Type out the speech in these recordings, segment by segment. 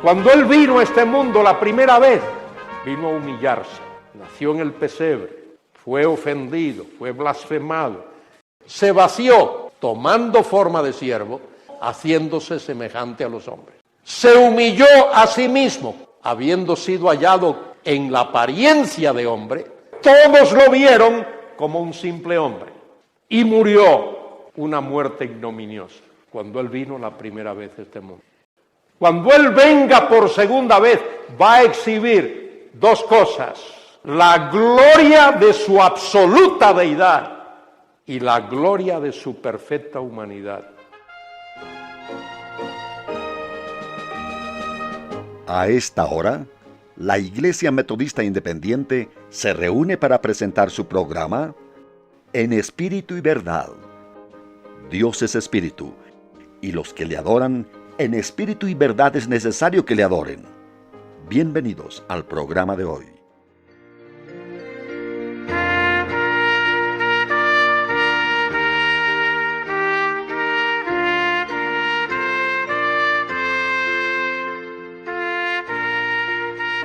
Cuando Él vino a este mundo la primera vez, vino a humillarse. Nació en el pesebre, fue ofendido, fue blasfemado. Se vació, tomando forma de siervo, haciéndose semejante a los hombres. Se humilló a sí mismo, habiendo sido hallado en la apariencia de hombre. Todos lo vieron como un simple hombre. Y murió una muerte ignominiosa cuando Él vino la primera vez a este mundo. Cuando Él venga por segunda vez, va a exhibir dos cosas: la gloria de su absoluta deidad y la gloria de su perfecta humanidad. A esta hora, la Iglesia Metodista Independiente se reúne para presentar su programa En Espíritu y Verdad. Dios es Espíritu, y los que le adoran en espíritu y verdad es necesario que le adoren. Bienvenidos al programa de hoy.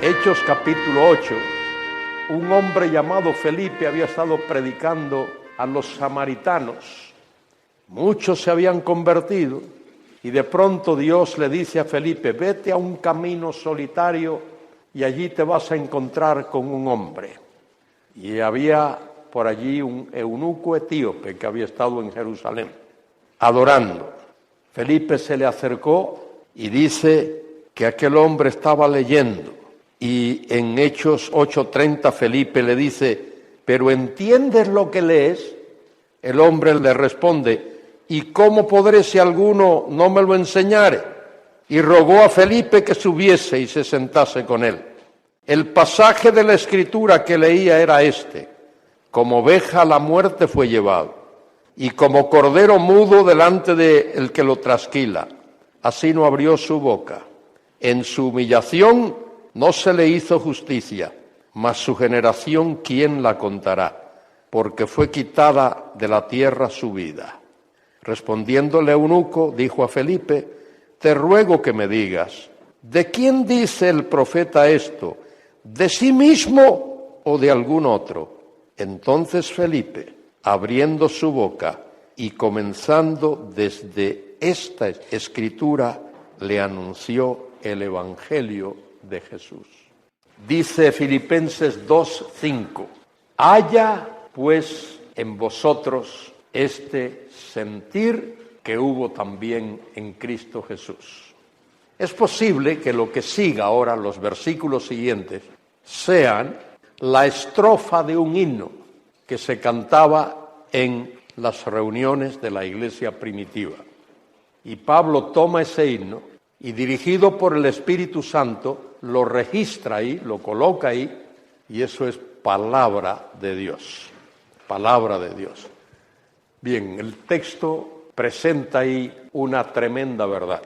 Hechos capítulo 8. Un hombre llamado Felipe había estado predicando a los samaritanos. Muchos se habían convertido y de pronto Dios le dice a Felipe: vete a un camino solitario y allí te vas a encontrar con un hombre. Y había por allí un eunuco etíope que había estado en Jerusalén adorando. Felipe se le acercó y dice que aquel hombre estaba leyendo. Y en Hechos 8:30 Felipe le dice: ¿pero entiendes lo que lees? El hombre le responde: ¿y cómo podré si alguno no me lo enseñare? Y rogó a Felipe que subiese y se sentase con él. El pasaje de la Escritura que leía era este: como oveja a la muerte fue llevado, y como cordero mudo delante de el que lo trasquila, así no abrió su boca. En su humillación no se le hizo justicia, mas su generación, ¿quién la contará? Porque fue quitada de la tierra su vida. Respondiendo el eunuco, dijo a Felipe: te ruego que me digas, ¿de quién dice el profeta esto? ¿De sí mismo o de algún otro? Entonces Felipe, abriendo su boca y comenzando desde esta escritura, le anunció el evangelio de Jesús. Dice Filipenses 2:5: haya pues en vosotros este sentir que hubo también en Cristo Jesús. Es posible que lo que siga ahora, los versículos siguientes, sean la estrofa de un himno que se cantaba en las reuniones de la iglesia primitiva. Y Pablo toma ese himno y, dirigido por el Espíritu Santo, lo registra ahí, lo coloca ahí, y eso es palabra de Dios. Palabra de Dios. Bien, el texto presenta ahí una tremenda verdad,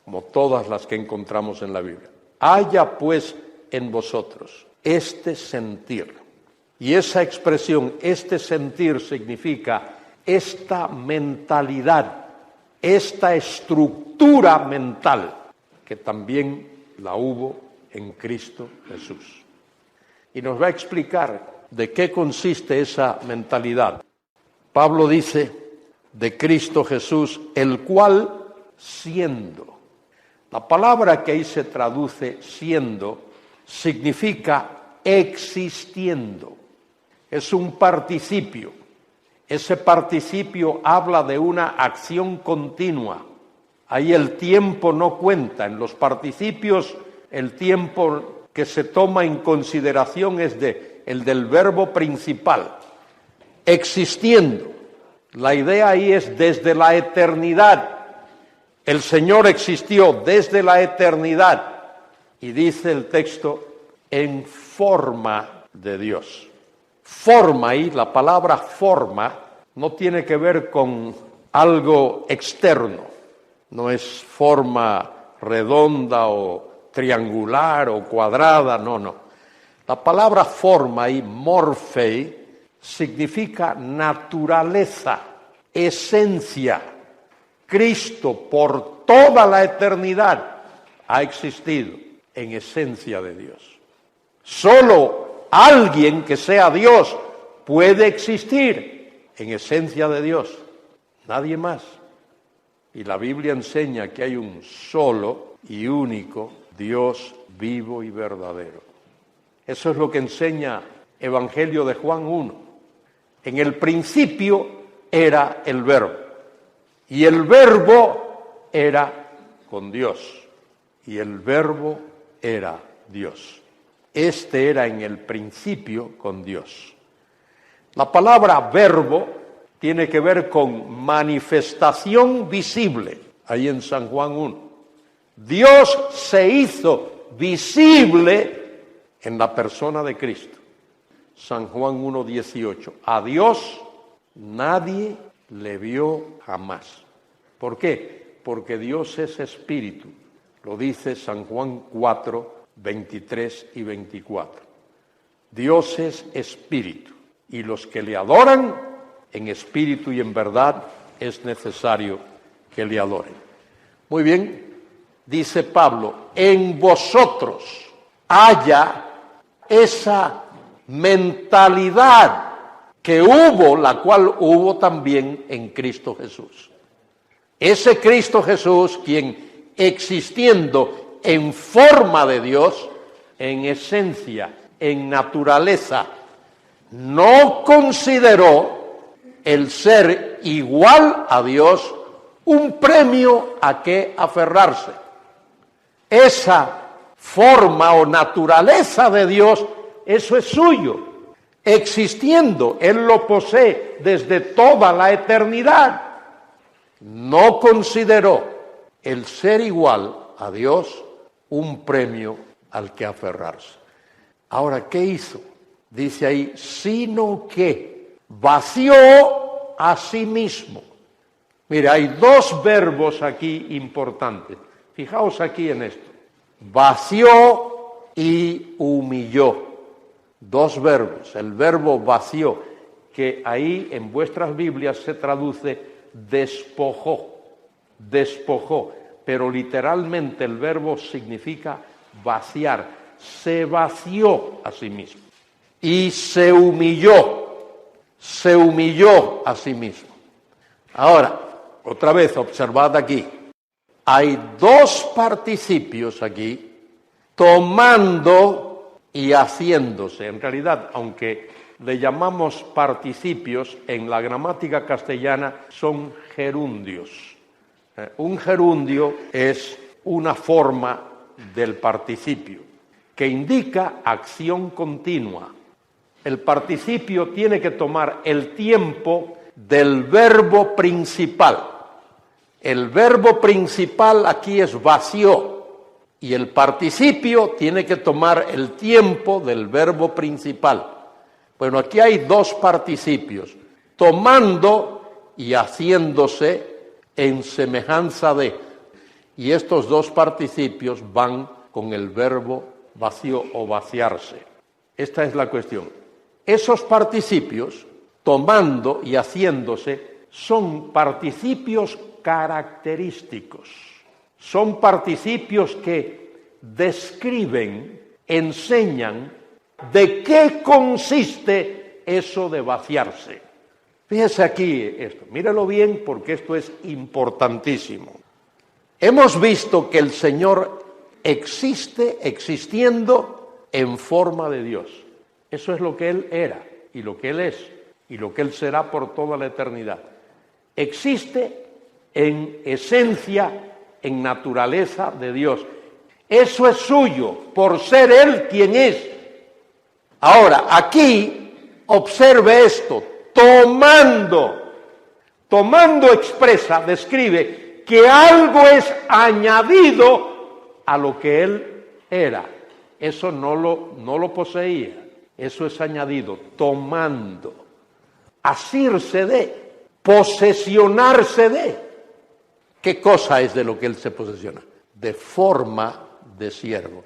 como todas las que encontramos en la Biblia. Haya pues en vosotros este sentir. Y esa expresión, este sentir, significa esta mentalidad, esta estructura mental, que también la hubo en Cristo Jesús. Y nos va a explicar de qué consiste esa mentalidad. Pablo dice de Cristo Jesús, el cual siendo. La palabra que ahí se traduce siendo significa existiendo. Es un participio. Ese participio habla de una acción continua. Ahí el tiempo no cuenta. En los participios el tiempo que se toma en consideración es el del verbo principal. Existiendo. La idea ahí es desde la eternidad. El Señor existió desde la eternidad. Y dice el texto, en forma de Dios. Forma ahí, la palabra forma, no tiene que ver con algo externo. No es forma redonda o triangular o cuadrada, no. La palabra forma y morphei significa naturaleza, esencia. Cristo por toda la eternidad ha existido en esencia de Dios. Solo alguien que sea Dios puede existir en esencia de Dios, nadie más. Y la Biblia enseña que hay un solo y único Dios vivo y verdadero. Eso es lo que enseña Evangelio de Juan 1. En el principio era el Verbo, y el Verbo era con Dios, y el Verbo era Dios. Este era en el principio con Dios. La palabra verbo tiene que ver con manifestación visible, ahí en San Juan 1. Dios se hizo visible en la persona de Cristo. San Juan 1:18. A Dios nadie le vio jamás. ¿Por qué? Porque Dios es espíritu. Lo dice San Juan 4:23 y 24. Dios es espíritu, y los que le adoran en espíritu y en verdad es necesario que le adoren. Muy bien, dice Pablo, en vosotros haya esa mentalidad que hubo, la cual hubo también en Cristo Jesús. Ese Cristo Jesús, quien existiendo en forma de Dios, en esencia, en naturaleza, no consideró el ser igual a Dios un premio a que aferrarse. Esa forma o naturaleza de Dios, eso es suyo. Existiendo, Él lo posee desde toda la eternidad. No consideró el ser igual a Dios un premio al que aferrarse. Ahora, ¿qué hizo? Dice ahí, sino que vació a sí mismo. Mire, hay dos verbos aquí importantes. Fijaos aquí en esto. Vació y humilló. Dos verbos. El verbo vació, que ahí en vuestras Biblias se traduce despojó. Despojó. Pero literalmente el verbo significa vaciar. Se vació a sí mismo. Y se humilló a sí mismo. Ahora, otra vez, observad aquí. Hay dos participios aquí, tomando y haciéndose. En realidad, aunque le llamamos participios, en la gramática castellana son gerundios. Un gerundio es una forma del participio que indica acción continua. El participio tiene que tomar el tiempo del verbo principal. El verbo principal aquí es vació y el participio tiene que tomar el tiempo del verbo principal. Bueno, aquí hay dos participios, tomando y haciéndose en semejanza de. Y estos dos participios van con el verbo vacío o vaciarse. Esta es la cuestión. Esos participios, tomando y haciéndose, son participios característicos. Son participios que describen, enseñan de qué consiste eso de vaciarse. Fíjese aquí esto, míralo bien porque esto es importantísimo. Hemos visto que el Señor existe, existiendo en forma de Dios. Eso es lo que Él era y lo que Él es y lo que Él será por toda la eternidad. Existe en esencia, en naturaleza de Dios. Eso es suyo por ser Él quien es. Ahora, aquí observe esto, tomando expresa, describe que algo es añadido a lo que Él era. Eso no lo poseía. Eso es añadido, tomando, asirse de, posesionarse de. ¿Qué cosa es de lo que Él se posesiona? De forma de siervo.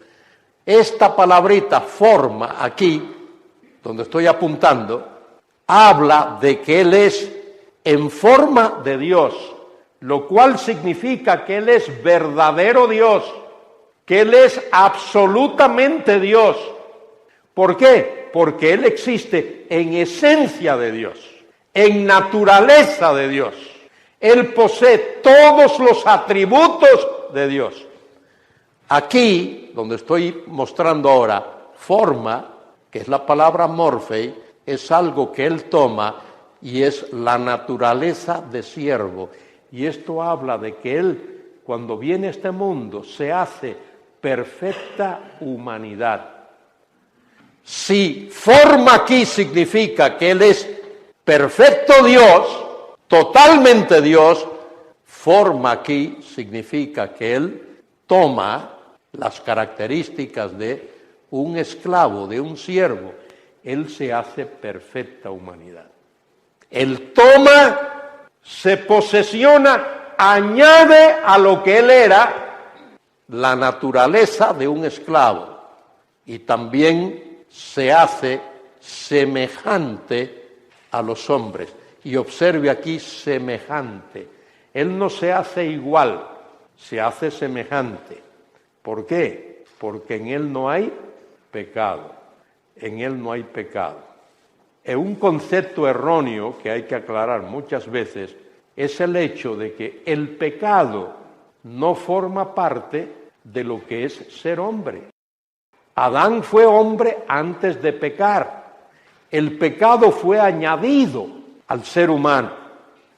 Esta palabrita forma aquí, donde estoy apuntando, habla de que Él es en forma de Dios, lo cual significa que Él es verdadero Dios que Él es absolutamente Dios. ¿Por qué? Porque Él existe en esencia de Dios, en naturaleza de Dios. Él posee todos los atributos de Dios. Aquí, donde estoy mostrando ahora, forma, que es la palabra morphei, es algo que Él toma y es la naturaleza de siervo. Y esto habla de que Él, cuando viene a este mundo, se hace perfecta humanidad. Si forma aquí significa que Él es perfecto Dios, totalmente Dios, forma aquí significa que Él toma las características de un esclavo, de un siervo. Él se hace perfecta humanidad. Él toma, se posesiona, añade a lo que Él era la naturaleza de un esclavo y también se hace semejante a los hombres. Y observe aquí semejante. Él no se hace igual, se hace semejante. ¿Por qué? Porque en Él no hay pecado. En Él no hay pecado. Un concepto erróneo que hay que aclarar muchas veces es el hecho de que el pecado no forma parte de lo que es ser hombre. Adán fue hombre antes de pecar. El pecado fue añadido al ser humano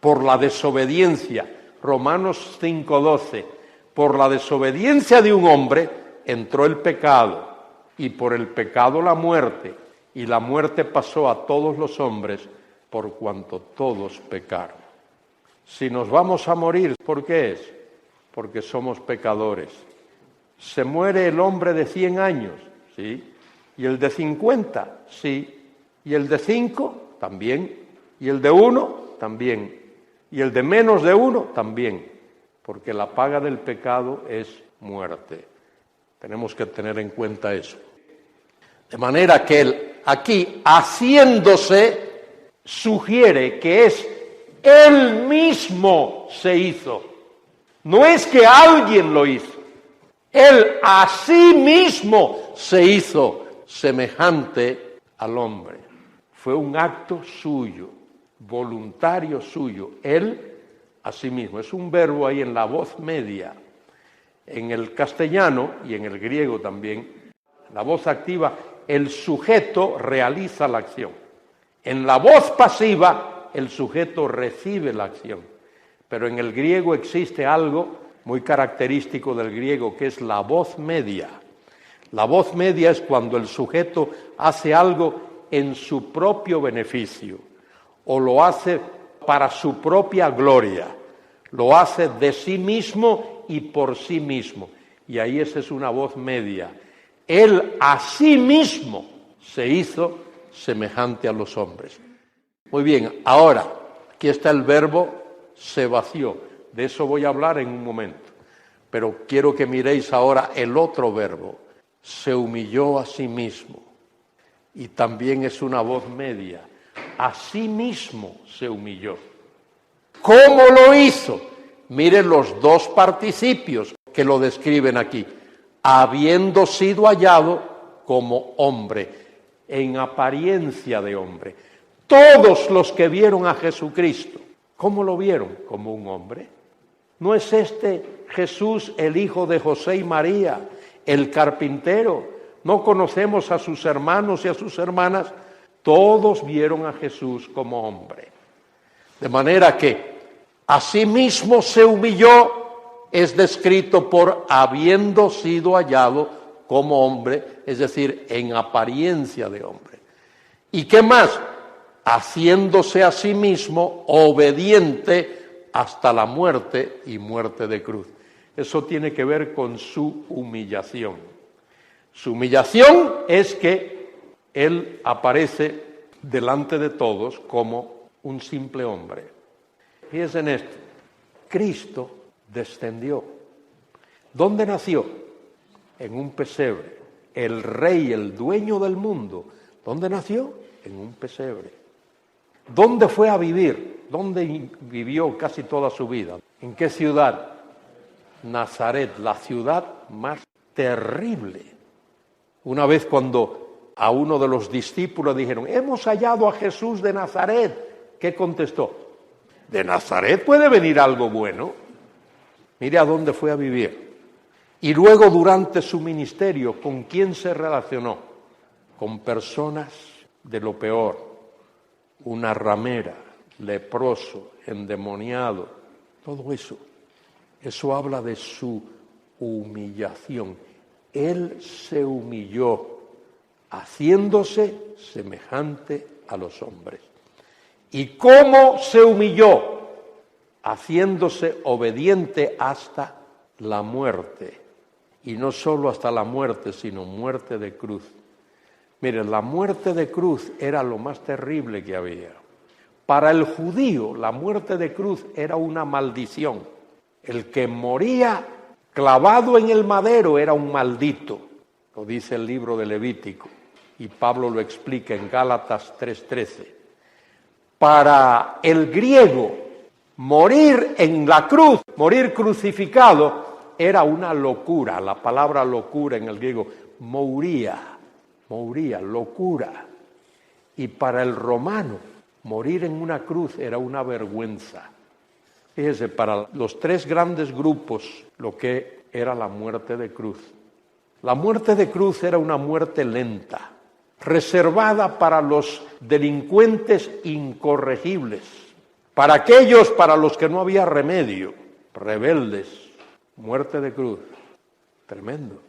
por la desobediencia. Romanos 5:12. Por la desobediencia de un hombre entró el pecado, y por el pecado la muerte, y la muerte pasó a todos los hombres por cuanto todos pecaron. Si nos vamos a morir, ¿por qué es? Porque somos pecadores. Se muere el hombre de 100 años, ¿sí? Y el de 50, sí. Y el de 5, también. Y el de 1, también. Y el de menos de 1, también. Porque la paga del pecado es muerte. Tenemos que tener en cuenta eso. De manera que Él aquí, haciéndose, sugiere que es Él mismo se hizo. No es que alguien lo hizo. Él a sí mismo se hizo semejante al hombre. Fue un acto suyo, voluntario suyo. Él a sí mismo. Es un verbo ahí en la voz media. En el castellano y en el griego también, la voz activa, el sujeto realiza la acción. En la voz pasiva, el sujeto recibe la acción. Pero en el griego existe algo muy característico del griego, que es la voz media. La voz media es cuando el sujeto hace algo en su propio beneficio, o lo hace para su propia gloria, lo hace de sí mismo y por sí mismo. Y ahí esa es una voz media. Él a sí mismo se hizo semejante a los hombres. Muy bien, ahora, aquí está el verbo se vació. De eso voy a hablar en un momento. Pero quiero que miréis ahora el otro verbo. Se humilló a sí mismo. Y también es una voz media. A sí mismo se humilló. ¿Cómo lo hizo? Miren los dos participios que lo describen aquí. Habiendo sido hallado como hombre, en apariencia de hombre. Todos los que vieron a Jesucristo, ¿cómo lo vieron? Como un hombre. ¿No es este Jesús el hijo de José y María, el carpintero? ¿No conocemos a sus hermanos y a sus hermanas? Todos vieron a Jesús como hombre. De manera que asimismo se humilló, es descrito por habiendo sido hallado como hombre, es decir, en apariencia de hombre. ¿Y qué más? Haciéndose a sí mismo obediente hasta la muerte y muerte de cruz. Eso tiene que ver con su humillación. Su humillación es que Él aparece delante de todos como un simple hombre. Fíjense en esto. Cristo descendió. ¿Dónde nació? En un pesebre. El rey, el dueño del mundo. ¿Dónde nació? En un pesebre. ¿Dónde fue a vivir? ¿Dónde vivió casi toda su vida? ¿En qué ciudad? Nazaret, la ciudad más terrible. Una vez cuando a uno de los discípulos dijeron, hemos hallado a Jesús de Nazaret, ¿qué contestó? ¿De Nazaret puede venir algo bueno? Mire a dónde fue a vivir. Y luego durante su ministerio, ¿con quién se relacionó? Con personas de lo peor. Una ramera, leproso, endemoniado, todo eso. Eso habla de su humillación. Él se humilló, haciéndose semejante a los hombres. ¿Y cómo se humilló? Haciéndose obediente hasta la muerte. Y no solo hasta la muerte, sino muerte de cruz. Miren, la muerte de cruz era lo más terrible que había. Para el judío, la muerte de cruz era una maldición. El que moría clavado en el madero era un maldito, lo dice el libro de Levítico, y Pablo lo explica en Gálatas 3:13. Para el griego, morir en la cruz, morir crucificado, era una locura. La palabra locura en el griego, mouría, locura. Y para el romano, morir en una cruz era una vergüenza. Fíjese, para los tres grandes grupos, lo que era la muerte de cruz. La muerte de cruz era una muerte lenta, reservada para los delincuentes incorregibles, para aquellos para los que no había remedio, rebeldes. Muerte de cruz, tremendo.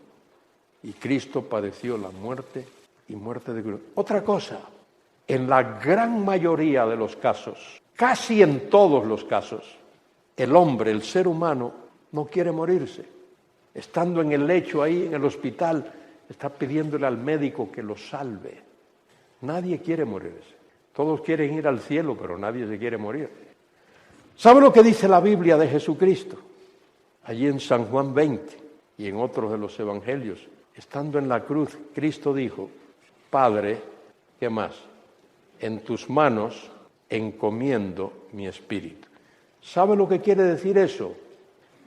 Y Cristo padeció la muerte y muerte de cruz. Otra cosa, en la gran mayoría de los casos, casi en todos los casos, el hombre, el ser humano, no quiere morirse. Estando en el lecho ahí, en el hospital, está pidiéndole al médico que lo salve. Nadie quiere morirse. Todos quieren ir al cielo, pero nadie se quiere morir. ¿Sabe lo que dice la Biblia de Jesucristo? Allí en San Juan 20 y en otros de los evangelios, estando en la cruz, Cristo dijo, Padre, ¿qué más? En tus manos encomiendo mi espíritu. ¿Sabe lo que quiere decir eso?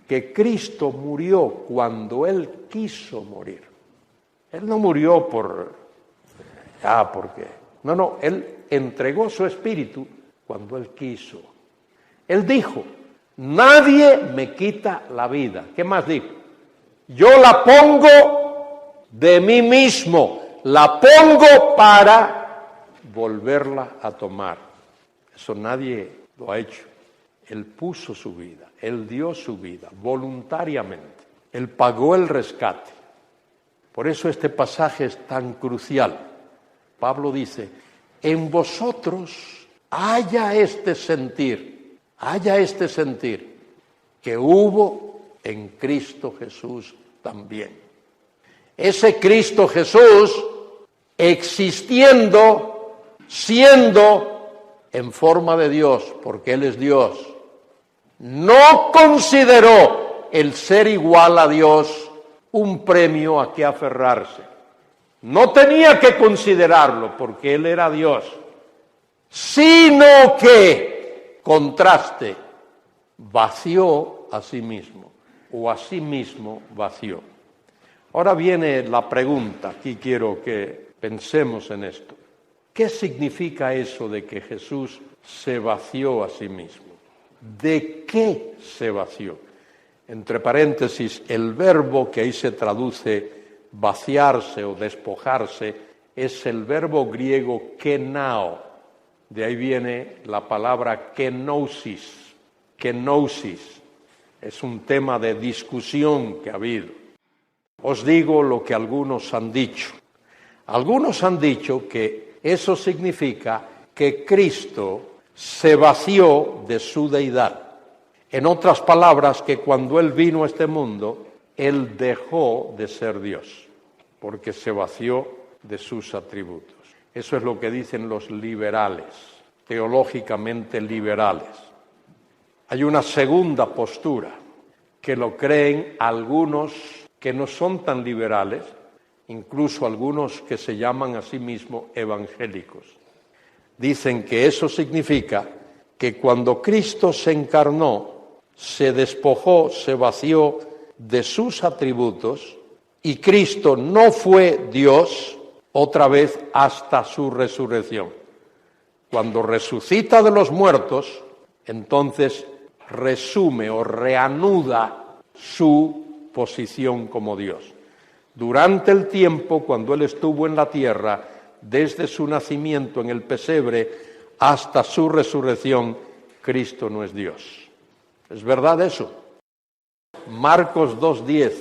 Que Cristo murió cuando Él quiso morir. Él no murió porque... No, Él entregó su espíritu cuando Él quiso. Él dijo, nadie me quita la vida. ¿Qué más dijo? Yo la pongo de mí mismo, la pongo para volverla a tomar. Eso nadie lo ha hecho. Él puso su vida, Él dio su vida voluntariamente. Él pagó el rescate. Por eso este pasaje es tan crucial. Pablo dice, en vosotros haya este sentir que hubo en Cristo Jesús también. Ese Cristo Jesús existiendo, siendo en forma de Dios, porque Él es Dios, no consideró el ser igual a Dios un premio a que aferrarse. No tenía que considerarlo porque Él era Dios, sino que, contraste, vació a sí mismo, o a sí mismo vació. Ahora viene la pregunta, aquí quiero que pensemos en esto. ¿Qué significa eso de que Jesús se vació a sí mismo? ¿De qué se vació? Entre paréntesis, el verbo que ahí se traduce vaciarse o despojarse es el verbo griego kenao. De ahí viene la palabra kenosis. Kenosis es un tema de discusión que ha habido. Os digo lo que algunos han dicho. Algunos han dicho que eso significa que Cristo se vació de su deidad. En otras palabras, que cuando Él vino a este mundo, Él dejó de ser Dios, porque se vació de sus atributos. Eso es lo que dicen los liberales, teológicamente liberales. Hay una segunda postura, que lo creen algunos que no son tan liberales, incluso algunos que se llaman a sí mismos evangélicos. Dicen que eso significa que cuando Cristo se encarnó, se despojó, se vació de sus atributos Y Cristo no fue Dios otra vez hasta su resurrección. Cuando resucita de los muertos, entonces resume o reanuda su posición como Dios. Durante el tiempo, cuando Él estuvo en la tierra, desde su nacimiento en el pesebre hasta su resurrección, Cristo no es Dios. ¿Es verdad eso? Marcos 2:10,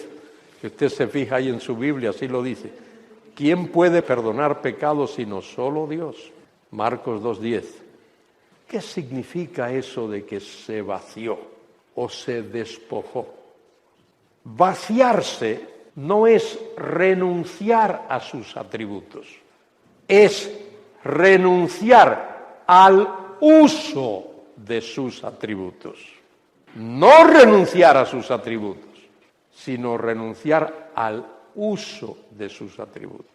que usted se fija ahí en su Biblia, así lo dice. ¿Quién puede perdonar pecados sino solo Dios? Marcos 2:10. ¿Qué significa eso de que se vació o se despojó? Vaciarse no es renunciar a sus atributos, es renunciar al uso de sus atributos. No renunciar a sus atributos, sino renunciar al uso de sus atributos.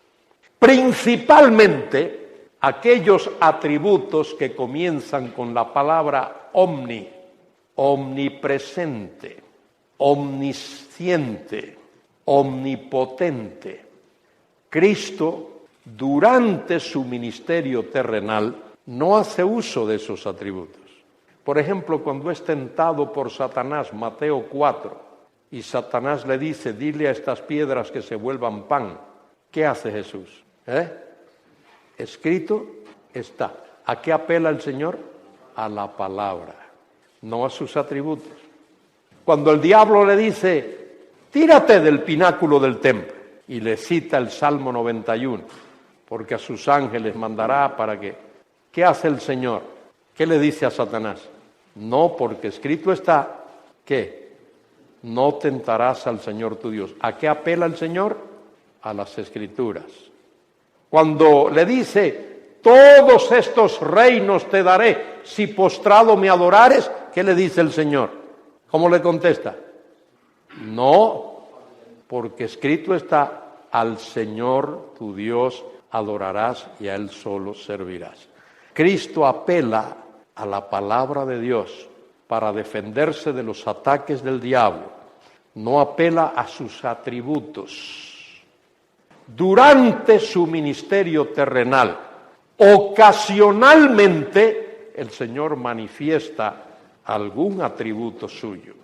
Principalmente aquellos atributos que comienzan con la palabra omni, omnipresente, omnisciente, omnipotente. Cristo, durante su ministerio terrenal, no hace uso de esos atributos. Por ejemplo, cuando es tentado por Satanás, Mateo 4, y Satanás le dice, dile a estas piedras que se vuelvan pan. ¿Qué hace Jesús? Escrito está. ¿A qué apela el Señor? A la palabra, no a sus atributos. Cuando el diablo le dice, tírate del pináculo del templo, y le cita el Salmo 91, porque a sus ángeles mandará para que... ¿Qué hace el Señor? ¿Qué le dice a Satanás? No, porque escrito está, ¿qué? No tentarás al Señor tu Dios. ¿A qué apela el Señor? A las Escrituras. Cuando le dice, todos estos reinos te daré si postrado me adorares, ¿qué le dice el Señor? ¿Cómo le contesta? No, porque escrito está, al Señor tu Dios adorarás y a Él solo servirás. Cristo apela a la palabra de Dios para defenderse de los ataques del diablo, no apela a sus atributos. Durante su ministerio terrenal, ocasionalmente, el Señor manifiesta algún atributo suyo.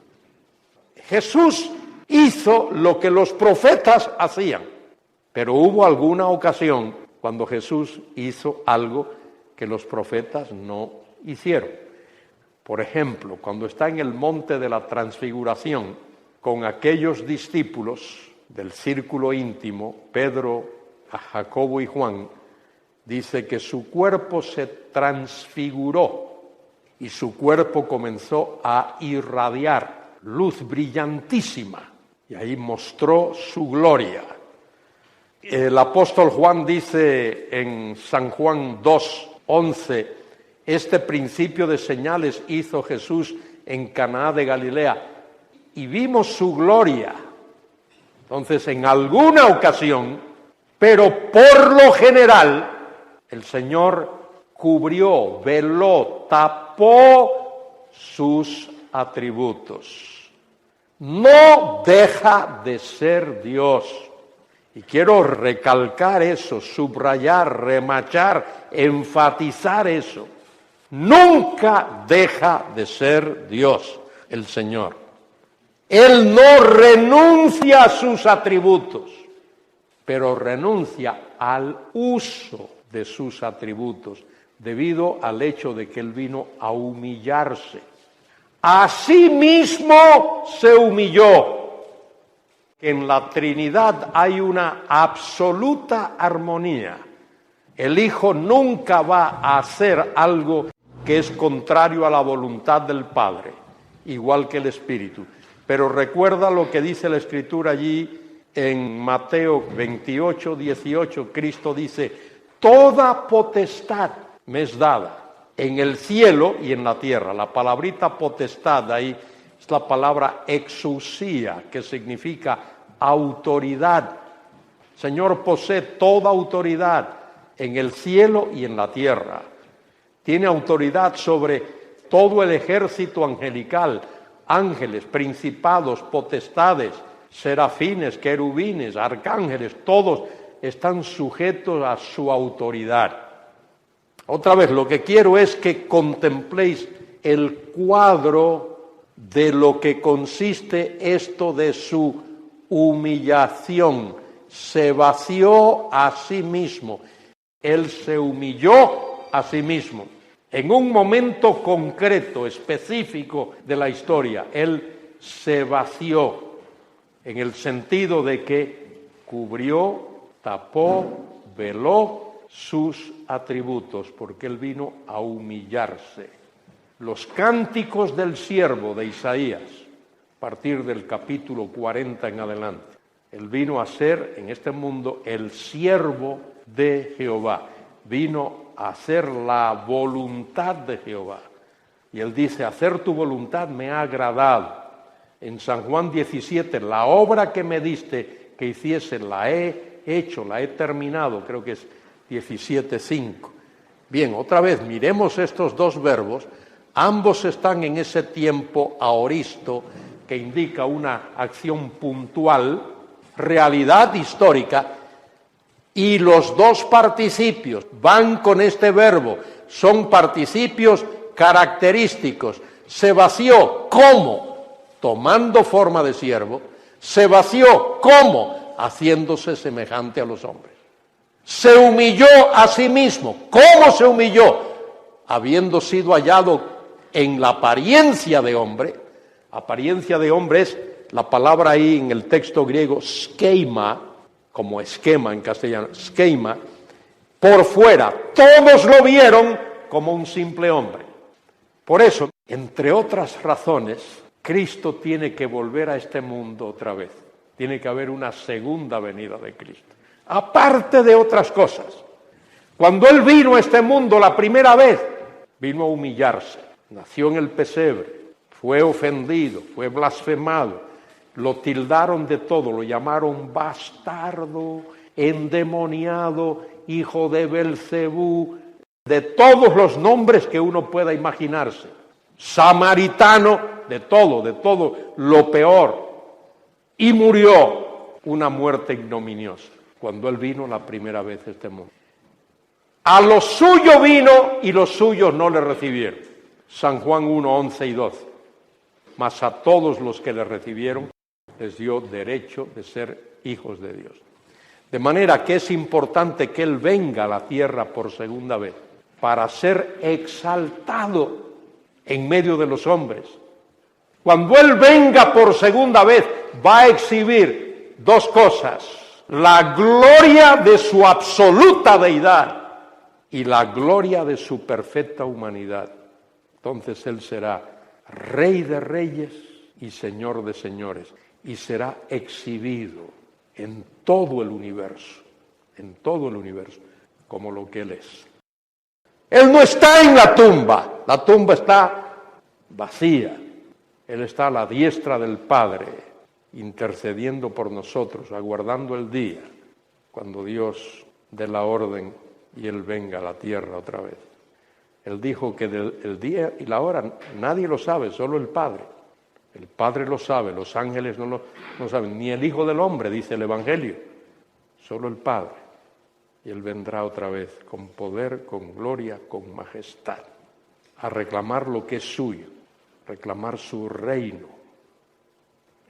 Jesús hizo lo que los profetas hacían, pero hubo alguna ocasión cuando Jesús hizo algo que los profetas no hicieron. Por ejemplo, cuando está en el monte de la transfiguración con aquellos discípulos del círculo íntimo, Pedro, Jacobo y Juan, dice que su cuerpo se transfiguró y su cuerpo comenzó a irradiar luz brillantísima y ahí mostró su gloria. El apóstol Juan dice en San Juan 2:11, este principio de señales hizo Jesús en Caná de Galilea y vimos su gloria. Entonces, en alguna ocasión, pero por lo general, el Señor cubrió, veló, tapó sus atributos. No deja de ser Dios. Y quiero recalcar eso, subrayar, remachar, enfatizar eso. Nunca deja de ser Dios, el Señor. Él no renuncia a sus atributos, pero renuncia al uso de sus atributos, debido al hecho de que Él vino a humillarse. A sí mismo se humilló. En la Trinidad hay una absoluta armonía. El Hijo nunca va a hacer algo que es contrario a la voluntad del Padre, igual que el Espíritu. Pero recuerda lo que dice la Escritura allí en Mateo 28:18. Cristo dice, toda potestad me es dada en el cielo y en la tierra. La palabrita potestad ahí es la palabra exousia, que significa autoridad. El Señor posee toda autoridad en el cielo y en la tierra. Tiene autoridad sobre todo el ejército angelical, ángeles, principados, potestades, serafines, querubines, arcángeles, todos están sujetos a su autoridad. Otra vez, lo que quiero es que contempléis el cuadro de lo que consiste esto de su humillación. Se vació a sí mismo. Él se humilló a sí mismo. En un momento concreto, específico de la historia, Él se vació en el sentido de que cubrió, tapó, veló sus atributos, porque Él vino a humillarse. Los cánticos del siervo de Isaías, a partir del capítulo 40 en adelante, Él vino a ser en este mundo el siervo de Jehová, vino a hacer la voluntad de Jehová. Y Él dice, hacer tu voluntad me ha agradado. En San Juan 17, la obra que me diste que hiciese la he hecho, la he terminado, creo que es 17:5. Bien, otra vez, miremos estos dos verbos. Ambos están en ese tiempo aoristo que indica una acción puntual, realidad histórica, y los dos participios van con este verbo, son participios característicos. Se vació, ¿cómo? Tomando forma de siervo. Se vació, ¿cómo? Haciéndose semejante a los hombres. Se humilló a sí mismo. ¿Cómo se humilló? Habiendo sido hallado en la apariencia de hombre. Apariencia de hombre es la palabra ahí en el texto griego, schema, como esquema en castellano, schema, por fuera. Todos lo vieron como un simple hombre. Por eso, entre otras razones, Cristo tiene que volver a este mundo otra vez. Tiene que haber una segunda venida de Cristo. Aparte de otras cosas. Cuando Él vino a este mundo la primera vez, vino a humillarse. Nació en el pesebre, fue ofendido, fue blasfemado. Lo tildaron de todo, lo llamaron bastardo, endemoniado, hijo de Belcebú, de todos los nombres que uno pueda imaginarse. Samaritano, de todo lo peor. Y murió una muerte ignominiosa cuando Él vino la primera vez a este mundo. A lo suyo vino y los suyos no le recibieron. San Juan 1, 11 y 12. Mas a todos los que le recibieron les dio derecho de ser hijos de Dios. De manera que es importante que Él venga a la tierra por segunda vez para ser exaltado en medio de los hombres. Cuando Él venga por segunda vez, va a exhibir dos cosas: la gloria de su absoluta deidad y la gloria de su perfecta humanidad. Entonces Él será Rey de reyes y Señor de señores, y será exhibido en todo el universo, como lo que Él es. Él no está en la tumba está vacía. Él está a la diestra del Padre, intercediendo por nosotros, aguardando el día, cuando Dios dé la orden y Él venga a la tierra otra vez. Él dijo que el día y la hora nadie lo sabe, solo el Padre. El Padre lo sabe, los ángeles no lo saben, ni el Hijo del Hombre, dice el Evangelio, solo el Padre. Y Él vendrá otra vez con poder, con gloria, con majestad, a reclamar lo que es suyo, reclamar su reino.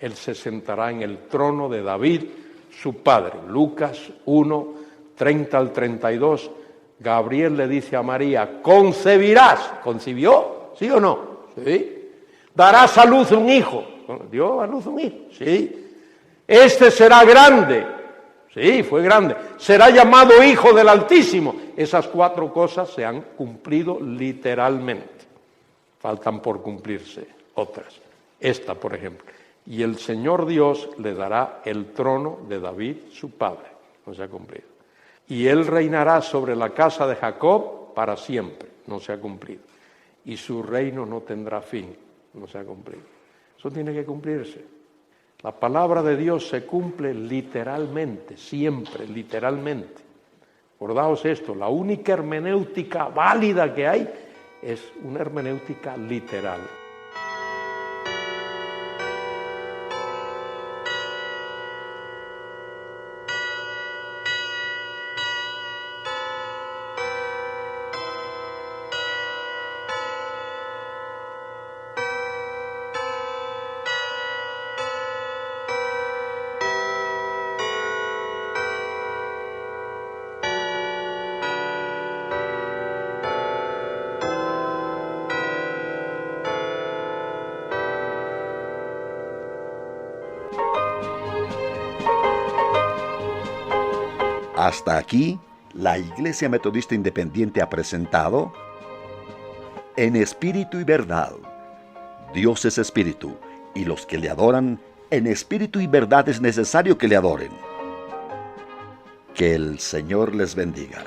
Él se sentará en el trono de David, su padre. Lucas 1, 30 al 32, Gabriel le dice a María, concebirás. ¿Concibió? ¿Sí o no? Sí. Darás a luz un hijo. ¿Dio a luz un hijo? Sí. Este será grande. Sí, fue grande. Será llamado Hijo del Altísimo. Esas 4 cosas se han cumplido literalmente. Faltan por cumplirse otras. Esta, por ejemplo. Y el Señor Dios le dará el trono de David, su padre. No se ha cumplido. Y Él reinará sobre la casa de Jacob para siempre. No se ha cumplido. Y su reino no tendrá fin. No se ha cumplido. Eso tiene que cumplirse. La palabra de Dios se cumple literalmente, siempre, literalmente. Acordaos esto, la única hermenéutica válida que hay es una hermenéutica literal. Hasta aquí, la Iglesia Metodista Independiente ha presentado En Espíritu y Verdad. Dios es Espíritu, y los que le adoran, en espíritu y verdad es necesario que le adoren. Que el Señor les bendiga.